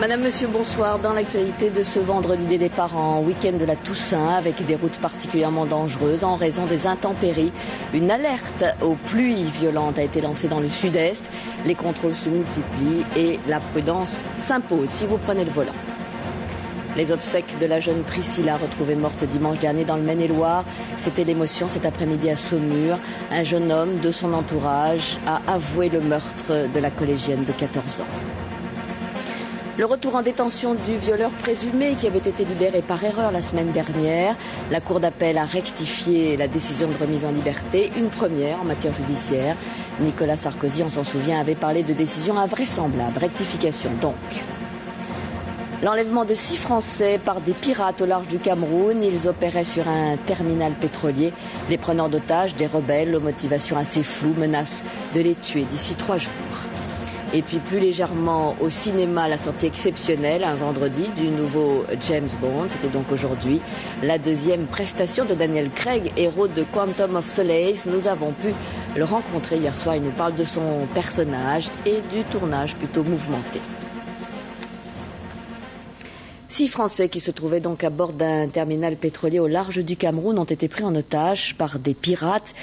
Madame, Monsieur, bonsoir. Dans l'actualité de ce vendredi des départs en week-end de la Toussaint, avec des routes particulièrement dangereuses en raison des intempéries, une alerte aux pluies violentes a été lancée dans le sud-est. Les contrôles se multiplient et la prudence s'impose si vous prenez le volant. Les obsèques de la jeune Priscilla, retrouvée morte dimanche dernier dans le Maine-et-Loire. C'était l'émotion cet après-midi à Saumur. Un jeune homme de son entourage a avoué le meurtre de la collégienne de 14 ans. Le retour en détention du violeur présumé qui avait été libéré par erreur la semaine dernière. La Cour d'appel a rectifié la décision de remise en liberté, une première en matière judiciaire. Nicolas Sarkozy, on s'en souvient, avait parlé de décision invraisemblable. Rectification donc. L'enlèvement de 6 Français par des pirates au large du Cameroun. Ils opéraient sur un terminal pétrolier. Les preneurs d'otages, des rebelles aux motivations assez floues, menacent de les tuer d'ici 3 jours. Et puis plus légèrement au cinéma, la sortie exceptionnelle un vendredi du nouveau James Bond. C'était donc aujourd'hui la deuxième prestation de Daniel Craig, héros de Quantum of Solace. Nous avons pu le rencontrer hier soir. Il nous parle de son personnage et du tournage plutôt mouvementé. 6 Français qui se trouvaient donc à bord d'un terminal pétrolier au large du Cameroun ont été pris en otage par des pirates.